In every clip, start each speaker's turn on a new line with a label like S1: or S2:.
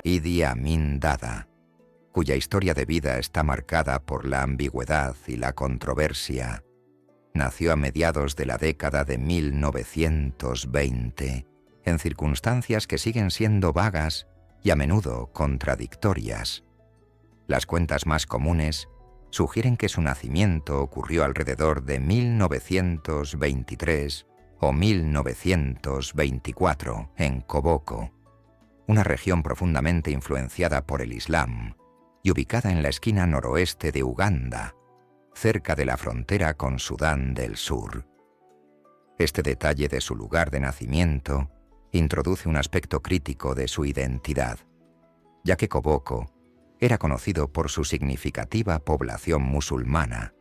S1: Idi Amin Dada, cuya historia de vida está marcada por la ambigüedad y la controversia, nació a mediados de la década de 1920, en circunstancias que siguen siendo vagas y a menudo contradictorias. Las cuentas más comunes sugieren que su nacimiento ocurrió alrededor de 1923 o 1924 en Koboko, una región profundamente influenciada por el Islam y ubicada en la esquina noroeste de Uganda, cerca de la frontera con Sudán del Sur. Este detalle de su lugar de nacimiento introduce un aspecto crítico de su identidad, ya que Koboko era conocido por su significativa población musulmana,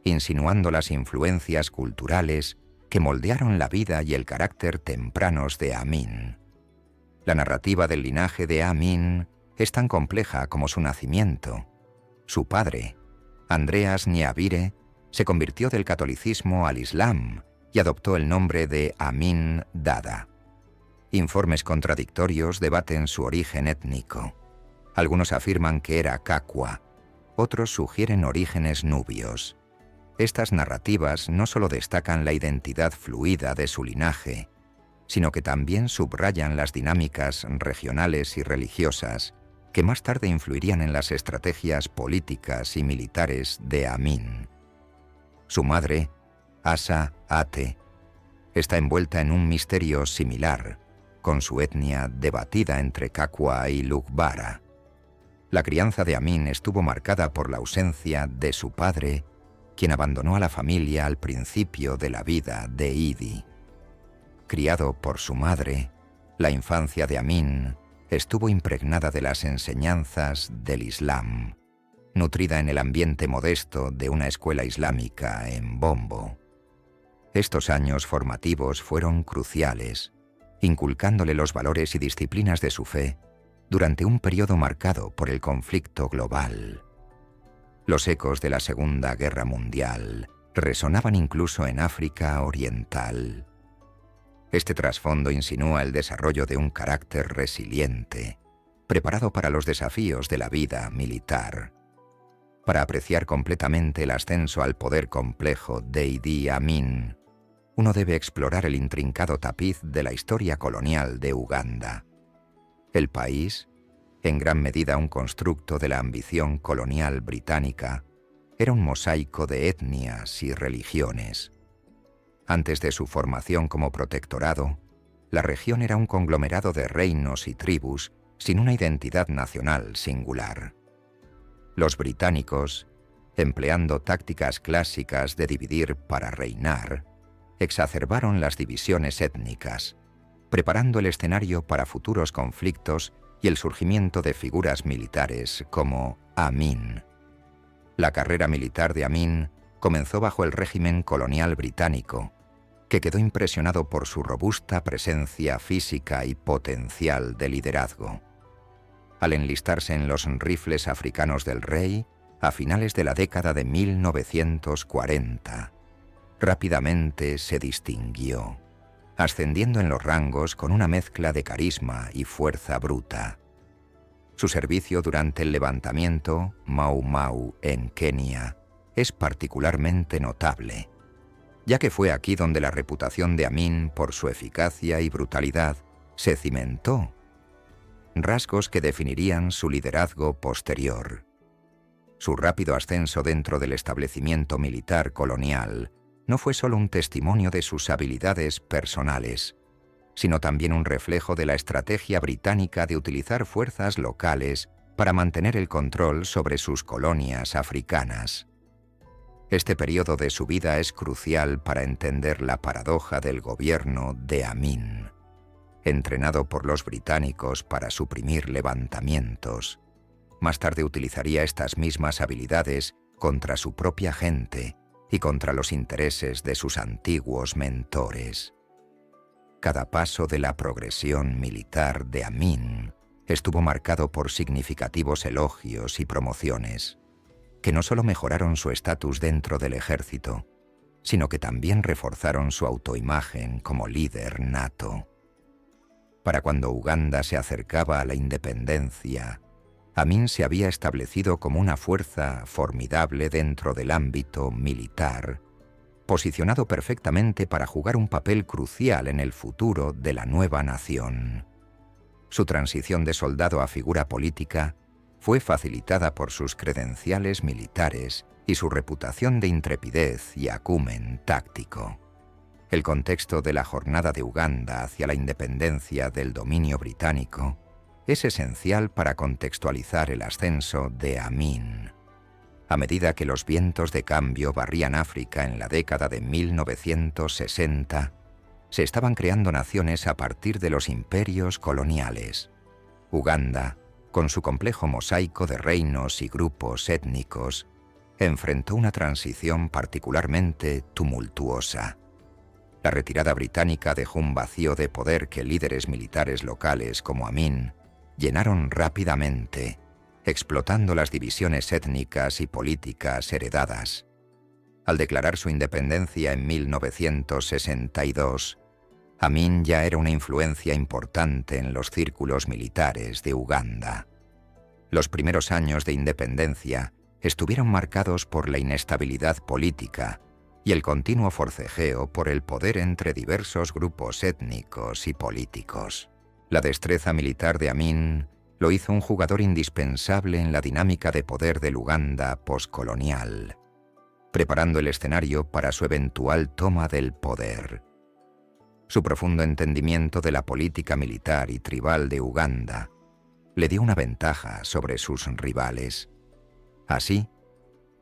S1: insinuando las influencias culturales que moldearon la vida y el carácter tempranos de Amin. La narrativa del linaje de Amin es tan compleja como su nacimiento. Su padre, Andreas Niabire, se convirtió del catolicismo al Islam y adoptó el nombre de Amin Dada. Informes contradictorios debaten su origen étnico. Algunos afirman que era Kakwa, otros sugieren orígenes nubios. Estas narrativas no solo destacan la identidad fluida de su linaje, sino que también subrayan las dinámicas regionales y religiosas que más tarde influirían en las estrategias políticas y militares de Amin. Su madre, Asa Ate, está envuelta en un misterio similar, con su etnia debatida entre Kakwa y Lugbara. La crianza de Amin estuvo marcada por la ausencia de su padre, quien abandonó a la familia al principio de la vida de Idi. Criado por su madre, la infancia de Amin estuvo impregnada de las enseñanzas del Islam, nutrida en el ambiente modesto de una escuela islámica en Bombo. Estos años formativos fueron cruciales, inculcándole los valores y disciplinas de su fe durante un periodo marcado por el conflicto global. Los ecos de la Segunda Guerra Mundial resonaban incluso en África Oriental. Este trasfondo insinúa el desarrollo de un carácter resiliente, preparado para los desafíos de la vida militar. Para apreciar completamente el ascenso al poder complejo de Idi Amin, uno debe explorar el intrincado tapiz de la historia colonial de Uganda. El país, en gran medida un constructo de la ambición colonial británica, era un mosaico de etnias y religiones. Antes de su formación como protectorado, la región era un conglomerado de reinos y tribus sin una identidad nacional singular. Los británicos, empleando tácticas clásicas de dividir para reinar, exacerbaron las divisiones étnicas, preparando el escenario para futuros conflictos y el surgimiento de figuras militares como Amin. La carrera militar de Amin comenzó bajo el régimen colonial británico, que quedó impresionado por su robusta presencia física y potencial de liderazgo. Al enlistarse en los rifles africanos del rey, a finales de la década de 1940, rápidamente se distinguió, ascendiendo en los rangos con una mezcla de carisma y fuerza bruta. Su servicio durante el levantamiento Mau Mau en Kenia es particularmente notable, ya que fue aquí donde la reputación de Amin por su eficacia y brutalidad se cimentó, rasgos que definirían su liderazgo posterior. Su rápido ascenso dentro del establecimiento militar colonial no fue solo un testimonio de sus habilidades personales, sino también un reflejo de la estrategia británica de utilizar fuerzas locales para mantener el control sobre sus colonias africanas. Este periodo de su vida es crucial para entender la paradoja del gobierno de Amin. Entrenado por los británicos para suprimir levantamientos, más tarde utilizaría estas mismas habilidades contra su propia gente y contra los intereses de sus antiguos mentores. Cada paso de la progresión militar de Amin estuvo marcado por significativos elogios y promociones, que no solo mejoraron su estatus dentro del ejército, sino que también reforzaron su autoimagen como líder nato. Para cuando Uganda se acercaba a la independencia, Amin se había establecido como una fuerza formidable dentro del ámbito militar, posicionado perfectamente para jugar un papel crucial en el futuro de la nueva nación. Su transición de soldado a figura política fue facilitada por sus credenciales militares y su reputación de intrepidez y acumen táctico. El contexto de la jornada de Uganda hacia la independencia del dominio británico es esencial para contextualizar el ascenso de Amin. A medida que los vientos de cambio barrían África en la década de 1960, se estaban creando naciones a partir de los imperios coloniales. Uganda, con su complejo mosaico de reinos y grupos étnicos, enfrentó una transición particularmente tumultuosa. La retirada británica dejó un vacío de poder que líderes militares locales como Amin llenaron rápidamente, explotando las divisiones étnicas y políticas heredadas. Al declarar su independencia en 1962, Amin ya era una influencia importante en los círculos militares de Uganda. Los primeros años de independencia estuvieron marcados por la inestabilidad política y el continuo forcejeo por el poder entre diversos grupos étnicos y políticos. La destreza militar de Amin lo hizo un jugador indispensable en la dinámica de poder del Uganda poscolonial, preparando el escenario para su eventual toma del poder. Su profundo entendimiento de la política militar y tribal de Uganda le dio una ventaja sobre sus rivales. Así,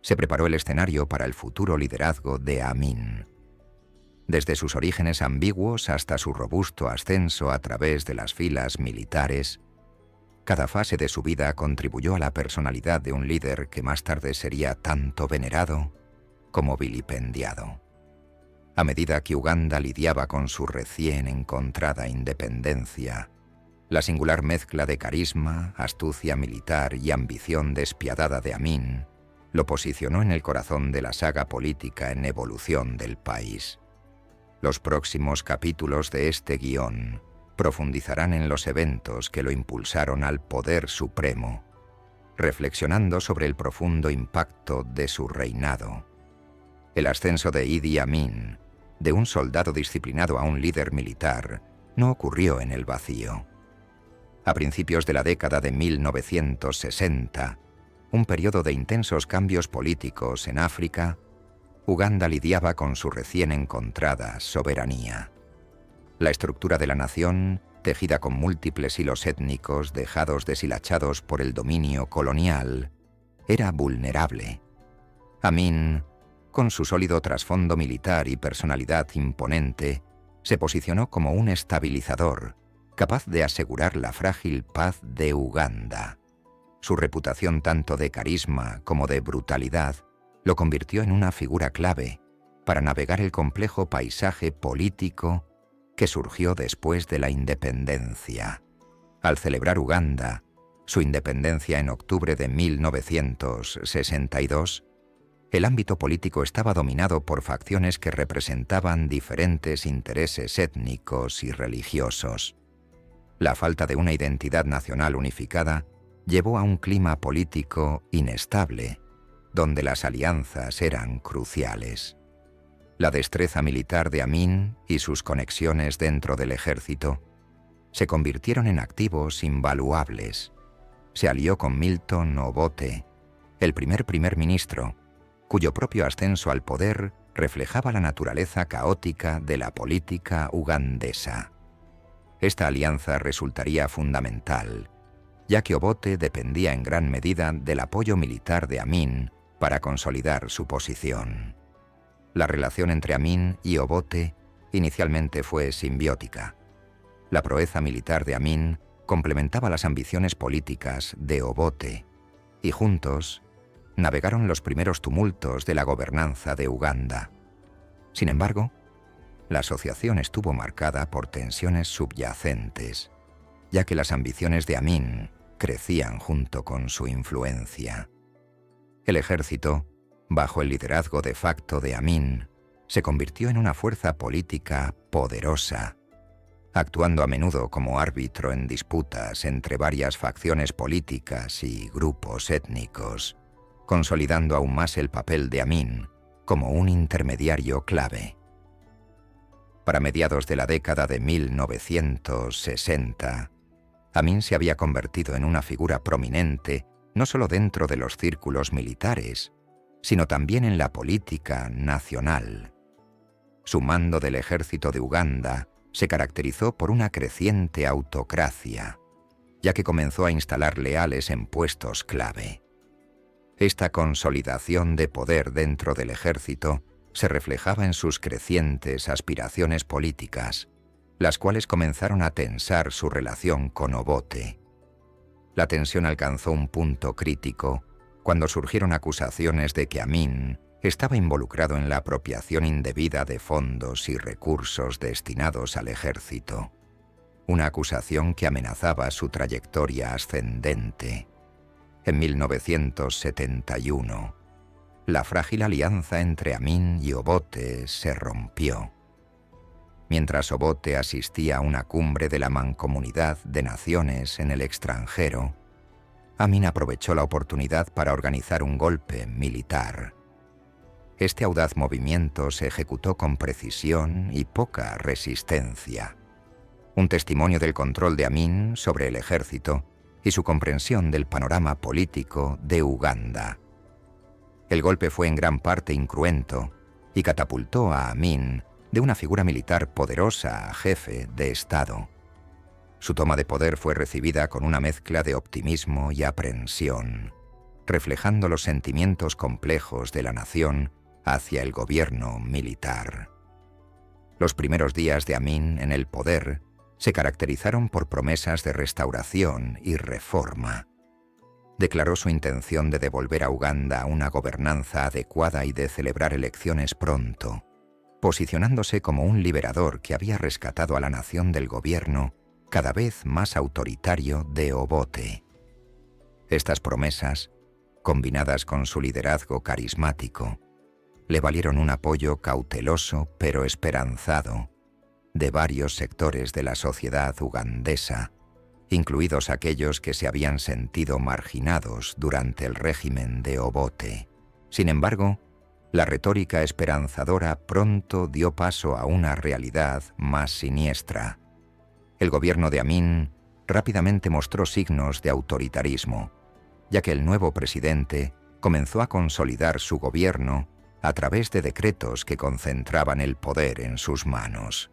S1: se preparó el escenario para el futuro liderazgo de Amin. Desde sus orígenes ambiguos hasta su robusto ascenso a través de las filas militares, cada fase de su vida contribuyó a la personalidad de un líder que más tarde sería tanto venerado como vilipendiado. A medida que Uganda lidiaba con su recién encontrada independencia, la singular mezcla de carisma, astucia militar y ambición despiadada de Amin lo posicionó en el corazón de la saga política en evolución del país. Los próximos capítulos de este guión profundizarán en los eventos que lo impulsaron al poder supremo, reflexionando sobre el profundo impacto de su reinado. El ascenso de Idi Amin, de un soldado disciplinado a un líder militar, no ocurrió en el vacío. A principios de la década de 1960, un periodo de intensos cambios políticos en África, Uganda lidiaba con su recién encontrada soberanía. La estructura de la nación, tejida con múltiples hilos étnicos dejados deshilachados por el dominio colonial, era vulnerable. Amin, con su sólido trasfondo militar y personalidad imponente, se posicionó como un estabilizador, capaz de asegurar la frágil paz de Uganda. Su reputación tanto de carisma como de brutalidad lo convirtió en una figura clave para navegar el complejo paisaje político que surgió después de la independencia. Al celebrar Uganda su independencia en octubre de 1962, el ámbito político estaba dominado por facciones que representaban diferentes intereses étnicos y religiosos. La falta de una identidad nacional unificada llevó a un clima político inestable, donde las alianzas eran cruciales. La destreza militar de Amin y sus conexiones dentro del ejército se convirtieron en activos invaluables. Se alió con Milton Obote, el primer ministro, cuyo propio ascenso al poder reflejaba la naturaleza caótica de la política ugandesa. Esta alianza resultaría fundamental, ya que Obote dependía en gran medida del apoyo militar de Amin para consolidar su posición. La relación entre Amin y Obote inicialmente fue simbiótica. La proeza militar de Amin complementaba las ambiciones políticas de Obote, y juntos navegaron los primeros tumultos de la gobernanza de Uganda. Sin embargo, la asociación estuvo marcada por tensiones subyacentes, ya que las ambiciones de Amin crecían junto con su influencia. El ejército, bajo el liderazgo de facto de Amin, se convirtió en una fuerza política poderosa, actuando a menudo como árbitro en disputas entre varias facciones políticas y grupos étnicos, consolidando aún más el papel de Amin como un intermediario clave. Para mediados de la década de 1960, Amin se había convertido en una figura prominente no solo dentro de los círculos militares, sino también en la política nacional. Su mando del ejército de Uganda se caracterizó por una creciente autocracia, ya que comenzó a instalar leales en puestos clave. Esta consolidación de poder dentro del ejército se reflejaba en sus crecientes aspiraciones políticas, las cuales comenzaron a tensar su relación con Obote. La tensión alcanzó un punto crítico cuando surgieron acusaciones de que Amin estaba involucrado en la apropiación indebida de fondos y recursos destinados al ejército, una acusación que amenazaba su trayectoria ascendente. En 1971, la frágil alianza entre Amin y Obote se rompió. Mientras Obote asistía a una cumbre de la Mancomunidad de Naciones en el extranjero, Amin aprovechó la oportunidad para organizar un golpe militar. Este audaz movimiento se ejecutó con precisión y poca resistencia, un testimonio del control de Amin sobre el ejército y su comprensión del panorama político de Uganda. El golpe fue en gran parte incruento y catapultó a Amin de una figura militar poderosa a jefe de Estado. Su toma de poder fue recibida con una mezcla de optimismo y aprensión, reflejando los sentimientos complejos de la nación hacia el gobierno militar. Los primeros días de Amin en el poder se caracterizaron por promesas de restauración y reforma. Declaró su intención de devolver a Uganda una gobernanza adecuada y de celebrar elecciones pronto, posicionándose como un liberador que había rescatado a la nación del gobierno cada vez más autoritario de Obote. Estas promesas, combinadas con su liderazgo carismático, le valieron un apoyo cauteloso pero esperanzado de varios sectores de la sociedad ugandesa, incluidos aquellos que se habían sentido marginados durante el régimen de Obote. Sin embargo, la retórica esperanzadora pronto dio paso a una realidad más siniestra. El gobierno de Amin rápidamente mostró signos de autoritarismo, ya que el nuevo presidente comenzó a consolidar su gobierno a través de decretos que concentraban el poder en sus manos.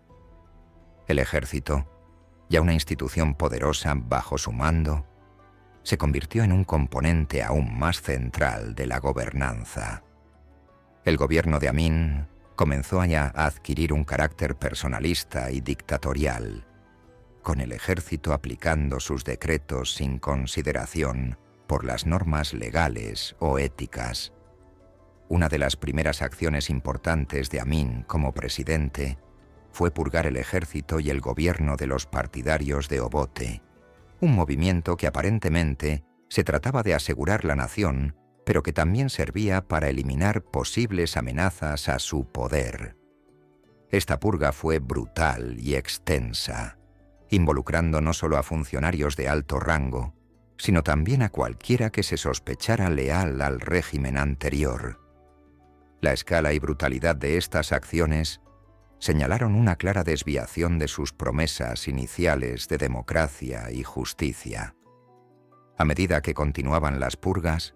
S1: El ejército, ya una institución poderosa bajo su mando, se convirtió en un componente aún más central de la gobernanza. El gobierno de Amin comenzó ya a adquirir un carácter personalista y dictatorial, con el ejército aplicando sus decretos sin consideración por las normas legales o éticas. Una de las primeras acciones importantes de Amin como presidente fue purgar el ejército y el gobierno de los partidarios de Obote, un movimiento que aparentemente se trataba de asegurar la nación, pero que también servía para eliminar posibles amenazas a su poder. Esta purga fue brutal y extensa, involucrando no solo a funcionarios de alto rango, sino también a cualquiera que se sospechara leal al régimen anterior. La escala y brutalidad de estas acciones señalaron una clara desviación de sus promesas iniciales de democracia y justicia. A medida que continuaban las purgas,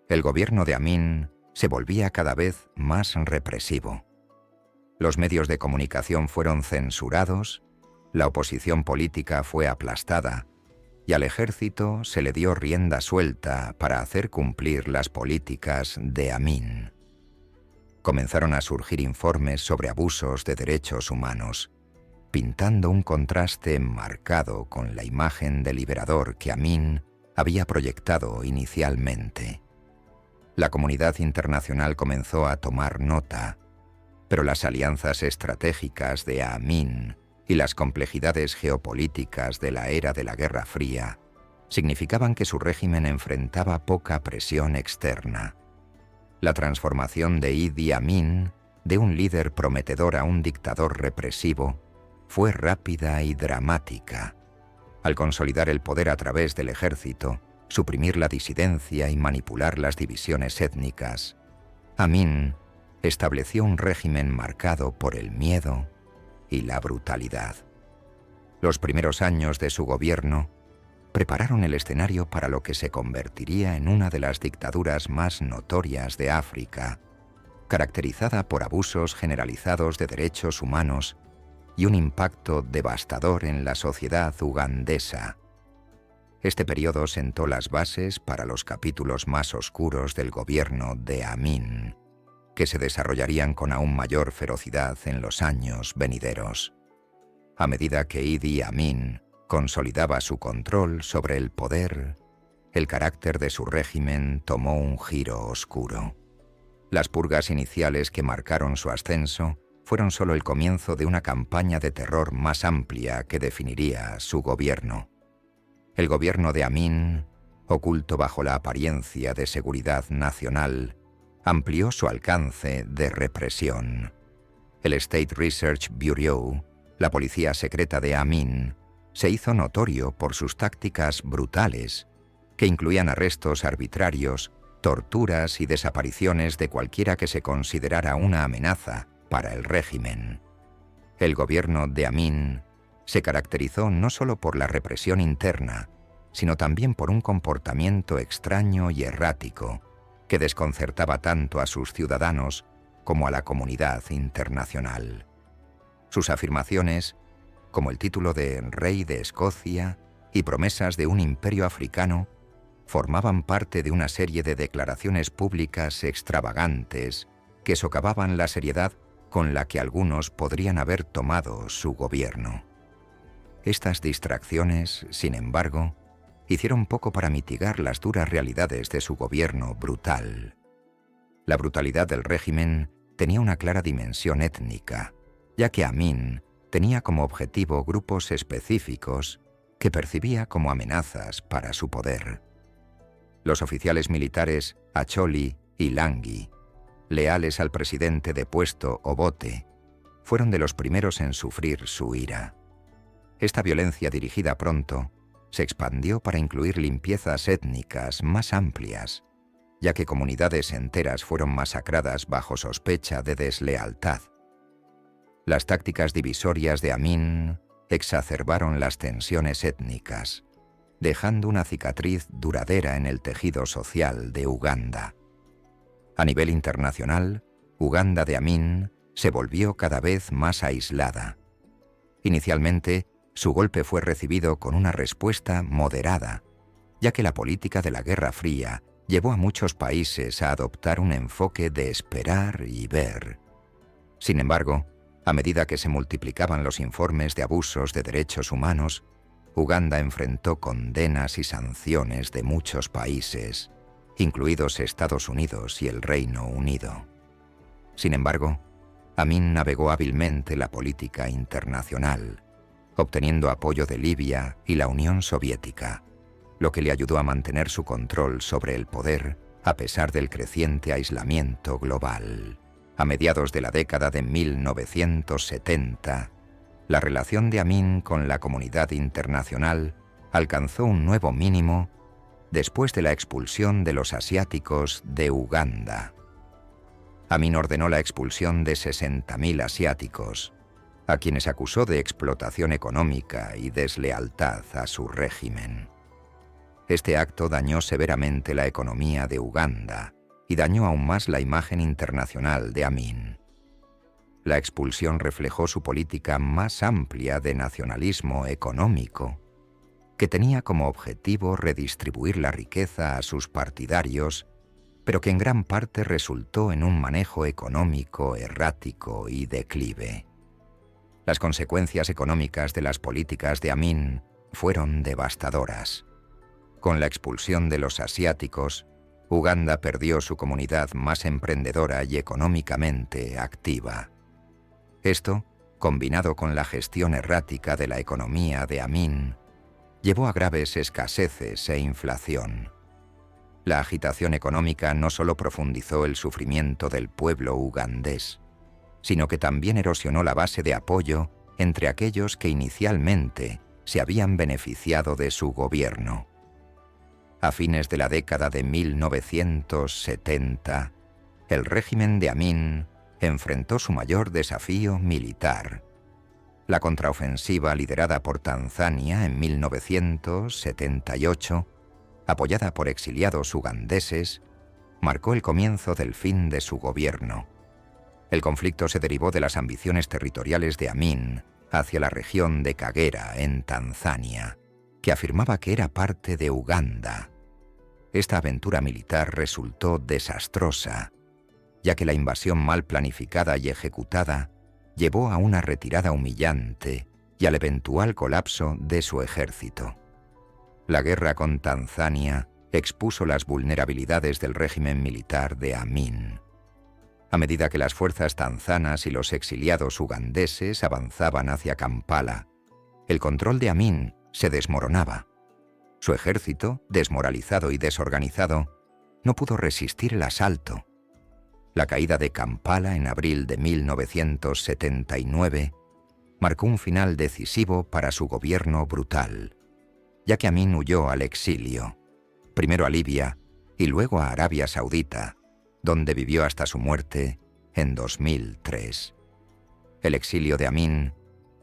S1: el gobierno de Amin se volvía cada vez más represivo. Los medios de comunicación fueron censurados, la oposición política fue aplastada y al ejército se le dio rienda suelta para hacer cumplir las políticas de Amin. Comenzaron a surgir informes sobre abusos de derechos humanos, pintando un contraste marcado con la imagen de liberador que Amin había proyectado inicialmente. La comunidad internacional comenzó a tomar nota, pero las alianzas estratégicas de Amin y las complejidades geopolíticas de la era de la Guerra Fría significaban que su régimen enfrentaba poca presión externa. La transformación de Idi Amin, de un líder prometedor a un dictador represivo, fue rápida y dramática. Al consolidar el poder a través del ejército, suprimir la disidencia y manipular las divisiones étnicas, Amin estableció un régimen marcado por el miedo y la brutalidad. Los primeros años de su gobierno prepararon el escenario para lo que se convertiría en una de las dictaduras más notorias de África, caracterizada por abusos generalizados de derechos humanos y un impacto devastador en la sociedad ugandesa. Este periodo sentó las bases para los capítulos más oscuros del gobierno de Amin, que se desarrollarían con aún mayor ferocidad en los años venideros. A medida que Idi Amin consolidaba su control sobre el poder, el carácter de su régimen tomó un giro oscuro. Las purgas iniciales que marcaron su ascenso fueron solo el comienzo de una campaña de terror más amplia que definiría su gobierno. El gobierno de Amin, oculto bajo la apariencia de seguridad nacional, amplió su alcance de represión. El State Research Bureau, la policía secreta de Amin, se hizo notorio por sus tácticas brutales, que incluían arrestos arbitrarios, torturas y desapariciones de cualquiera que se considerara una amenaza para el régimen. El gobierno de Amin se caracterizó no solo por la represión interna, sino también por un comportamiento extraño y errático que desconcertaba tanto a sus ciudadanos como a la comunidad internacional. Sus afirmaciones, como el título de Rey de Escocia y promesas de un imperio africano, formaban parte de una serie de declaraciones públicas extravagantes que socavaban la seriedad con la que algunos podrían haber tomado su gobierno. Estas distracciones, sin embargo, hicieron poco para mitigar las duras realidades de su gobierno brutal. La brutalidad del régimen tenía una clara dimensión étnica, ya que Amin tenía como objetivo grupos específicos que percibía como amenazas para su poder. Los oficiales militares Acholi y Langi, leales al presidente depuesto Obote, fueron de los primeros en sufrir su ira. Esta violencia dirigida pronto se expandió para incluir limpiezas étnicas más amplias, ya que comunidades enteras fueron masacradas bajo sospecha de deslealtad. Las tácticas divisorias de Amin exacerbaron las tensiones étnicas, dejando una cicatriz duradera en el tejido social de Uganda. A nivel internacional, Uganda de Amin se volvió cada vez más aislada. Inicialmente, su golpe fue recibido con una respuesta moderada, ya que la política de la Guerra Fría llevó a muchos países a adoptar un enfoque de esperar y ver. Sin embargo, a medida que se multiplicaban los informes de abusos de derechos humanos, Uganda enfrentó condenas y sanciones de muchos países, incluidos Estados Unidos y el Reino Unido. Sin embargo, Amin navegó hábilmente la política internacional, obteniendo apoyo de Libia y la Unión Soviética, lo que le ayudó a mantener su control sobre el poder a pesar del creciente aislamiento global. A mediados de la década de 1970, la relación de Amin con la comunidad internacional alcanzó un nuevo mínimo después de la expulsión de los asiáticos de Uganda. Amin ordenó la expulsión de 60.000 asiáticos, a quienes acusó de explotación económica y deslealtad a su régimen. Este acto dañó severamente la economía de Uganda y dañó aún más la imagen internacional de Amin. La expulsión reflejó su política más amplia de nacionalismo económico, que tenía como objetivo redistribuir la riqueza a sus partidarios, pero que en gran parte resultó en un manejo económico errático y declive. Las consecuencias económicas de las políticas de Amin fueron devastadoras. Con la expulsión de los asiáticos, Uganda perdió su comunidad más emprendedora y económicamente activa. Esto, combinado con la gestión errática de la economía de Amin, llevó a graves escaseces e inflación. La agitación económica no solo profundizó el sufrimiento del pueblo ugandés, sino que también erosionó la base de apoyo entre aquellos que inicialmente se habían beneficiado de su gobierno. A fines de la década de 1970, el régimen de Amin enfrentó su mayor desafío militar. La contraofensiva liderada por Tanzania en 1978, apoyada por exiliados ugandeses, marcó el comienzo del fin de su gobierno. El conflicto se derivó de las ambiciones territoriales de Amin hacia la región de Kagera, en Tanzania, que afirmaba que era parte de Uganda. Esta aventura militar resultó desastrosa, ya que la invasión mal planificada y ejecutada llevó a una retirada humillante y al eventual colapso de su ejército. La guerra con Tanzania expuso las vulnerabilidades del régimen militar de Amin. A medida que las fuerzas tanzanas y los exiliados ugandeses avanzaban hacia Kampala, el control de Amin se desmoronaba. Su ejército, desmoralizado y desorganizado, no pudo resistir el asalto. La caída de Kampala en abril de 1979 marcó un final decisivo para su gobierno brutal, ya que Amin huyó al exilio, primero a Libia y luego a Arabia Saudita, donde vivió hasta su muerte en 2003. El exilio de Amin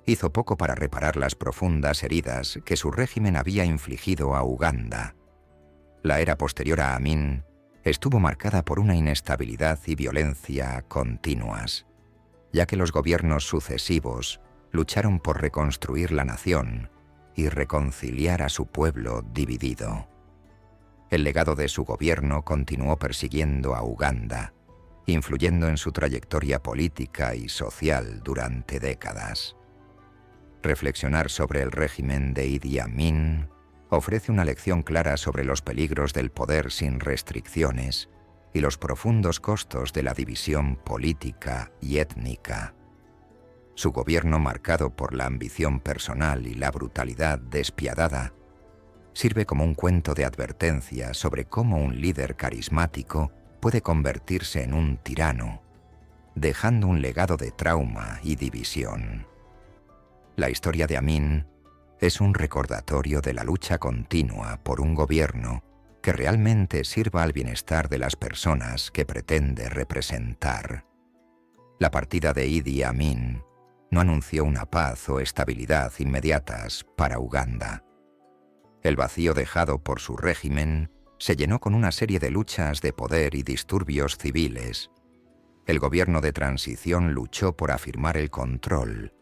S1: hizo poco para reparar las profundas heridas que su régimen había infligido a Uganda. La era posterior a Amin estuvo marcada por una inestabilidad y violencia continuas, ya que los gobiernos sucesivos lucharon por reconstruir la nación y reconciliar a su pueblo dividido. El legado de su gobierno continuó persiguiendo a Uganda, influyendo en su trayectoria política y social durante décadas. Reflexionar sobre el régimen de Idi Amin ofrece una lección clara sobre los peligros del poder sin restricciones y los profundos costos de la división política y étnica. Su gobierno, marcado por la ambición personal y la brutalidad despiadada, sirve como un cuento de advertencia sobre cómo un líder carismático puede convertirse en un tirano, dejando un legado de trauma y división. La historia de Amin es un recordatorio de la lucha continua por un gobierno que realmente sirva al bienestar de las personas que pretende representar. La partida de Idi Amin no anunció una paz o estabilidad inmediatas para Uganda. El vacío dejado por su régimen se llenó con una serie de luchas de poder y disturbios civiles. El gobierno de transición luchó por afirmar el control,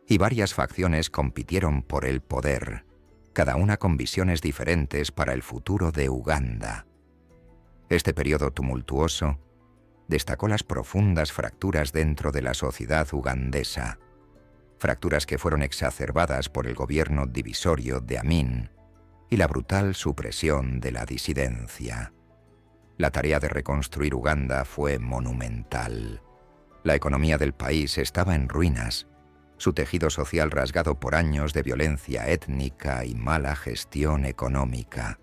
S1: y varias facciones compitieron por el poder, cada una con visiones diferentes para el futuro de Uganda. Este periodo tumultuoso destacó las profundas fracturas dentro de la sociedad ugandesa, fracturas que fueron exacerbadas por el gobierno divisorio de Amin y la brutal supresión de la disidencia. La tarea de reconstruir Uganda fue monumental. La economía del país estaba en ruinas, su tejido social rasgado por años de violencia étnica y mala gestión económica.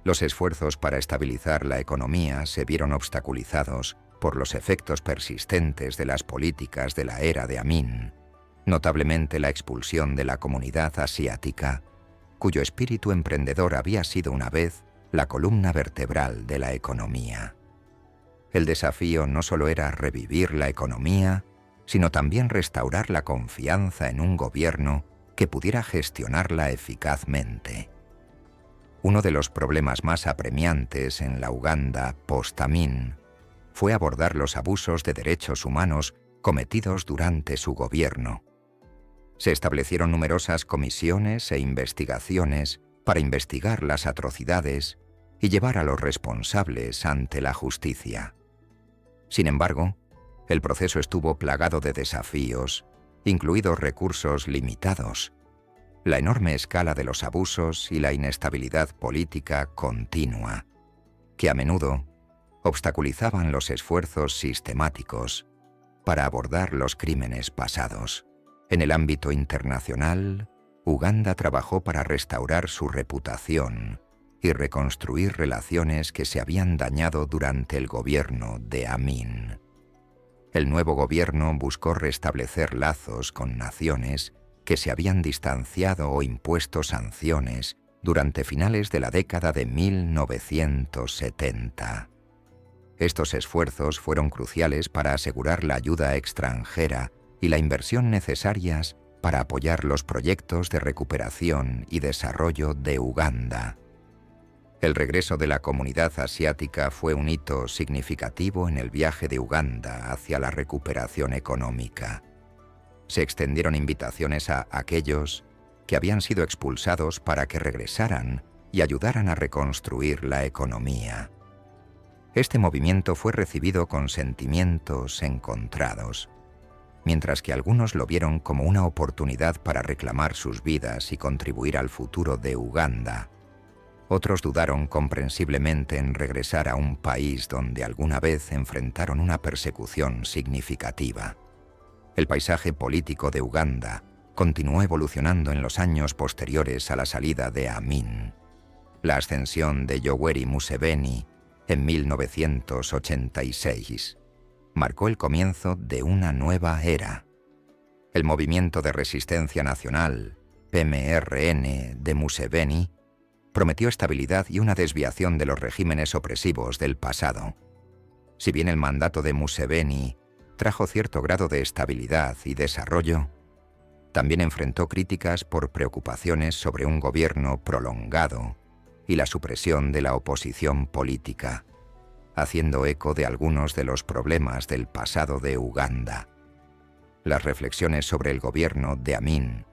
S1: Los esfuerzos para estabilizar la economía se vieron obstaculizados por los efectos persistentes de las políticas de la era de Amin, notablemente la expulsión de la comunidad asiática, cuyo espíritu emprendedor había sido una vez la columna vertebral de la economía. El desafío no solo era revivir la economía, sino también restaurar la confianza en un gobierno que pudiera gestionarla eficazmente. Uno de los problemas más apremiantes en la Uganda post-Amin fue abordar los abusos de derechos humanos cometidos durante su gobierno. Se establecieron numerosas comisiones e investigaciones para investigar las atrocidades y llevar a los responsables ante la justicia. Sin embargo, el proceso estuvo plagado de desafíos, incluidos recursos limitados, la enorme escala de los abusos y la inestabilidad política continua, que a menudo obstaculizaban los esfuerzos sistemáticos para abordar los crímenes pasados. En el ámbito internacional, Uganda trabajó para restaurar su reputación y reconstruir relaciones que se habían dañado durante el gobierno de Amin. El nuevo gobierno buscó restablecer lazos con naciones que se habían distanciado o impuesto sanciones durante finales de la década de 1970. Estos esfuerzos fueron cruciales para asegurar la ayuda extranjera y la inversión necesarias para apoyar los proyectos de recuperación y desarrollo de Uganda. El regreso de la comunidad asiática fue un hito significativo en el viaje de Uganda hacia la recuperación económica. Se extendieron invitaciones a aquellos que habían sido expulsados para que regresaran y ayudaran a reconstruir la economía. Este movimiento fue recibido con sentimientos encontrados. Mientras que algunos lo vieron como una oportunidad para reclamar sus vidas y contribuir al futuro de Uganda, otros dudaron comprensiblemente en regresar a un país donde alguna vez enfrentaron una persecución significativa. El paisaje político de Uganda continuó evolucionando en los años posteriores a la salida de Amin. La ascensión de Yoweri Museveni en 1986 marcó el comienzo de una nueva era. El Movimiento de Resistencia Nacional, PMRN, de Museveni, prometió estabilidad y una desviación de los regímenes opresivos del pasado. Si bien el mandato de Museveni trajo cierto grado de estabilidad y desarrollo, también enfrentó críticas por preocupaciones sobre un gobierno prolongado y la supresión de la oposición política, haciendo eco de algunos de los problemas del pasado de Uganda. Las reflexiones sobre el gobierno de Amin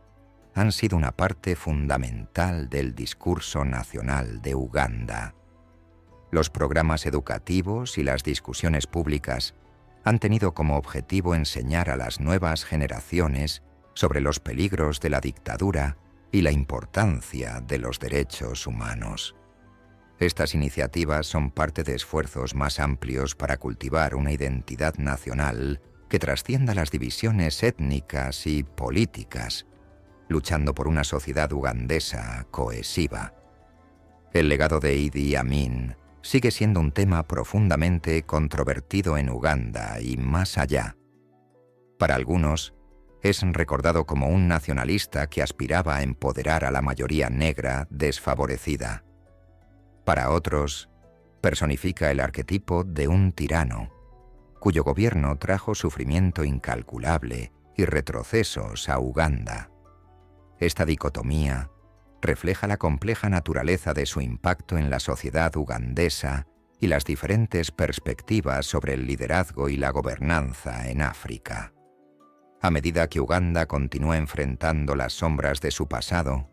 S1: han sido una parte fundamental del discurso nacional de Uganda. Los programas educativos y las discusiones públicas han tenido como objetivo enseñar a las nuevas generaciones sobre los peligros de la dictadura y la importancia de los derechos humanos. Estas iniciativas son parte de esfuerzos más amplios para cultivar una identidad nacional que trascienda las divisiones étnicas y políticas, luchando por una sociedad ugandesa cohesiva. El legado de Idi Amin sigue siendo un tema profundamente controvertido en Uganda y más allá. Para algunos, es recordado como un nacionalista que aspiraba a empoderar a la mayoría negra desfavorecida. Para otros, personifica el arquetipo de un tirano, cuyo gobierno trajo sufrimiento incalculable y retrocesos a Uganda. Esta dicotomía refleja la compleja naturaleza de su impacto en la sociedad ugandesa y las diferentes perspectivas sobre el liderazgo y la gobernanza en África. A medida que Uganda continúa enfrentando las sombras de su pasado,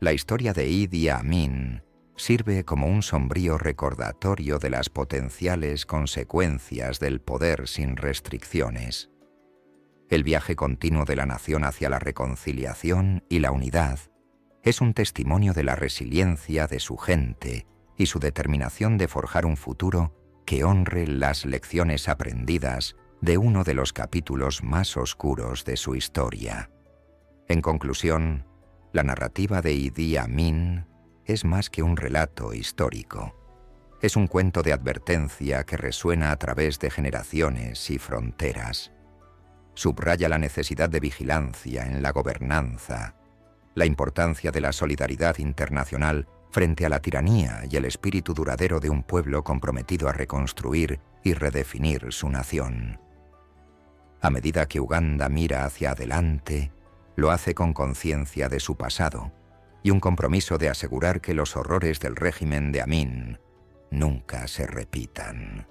S1: la historia de Idi Amin sirve como un sombrío recordatorio de las potenciales consecuencias del poder sin restricciones. El viaje continuo de la nación hacia la reconciliación y la unidad es un testimonio de la resiliencia de su gente y su determinación de forjar un futuro que honre las lecciones aprendidas de uno de los capítulos más oscuros de su historia. En conclusión, la narrativa de Idi Amin es más que un relato histórico. Es un cuento de advertencia que resuena a través de generaciones y fronteras. Subraya la necesidad de vigilancia en la gobernanza, la importancia de la solidaridad internacional frente a la tiranía y el espíritu duradero de un pueblo comprometido a reconstruir y redefinir su nación. A medida que Uganda mira hacia adelante, lo hace con conciencia de su pasado y un compromiso de asegurar que los horrores del régimen de Amin nunca se repitan.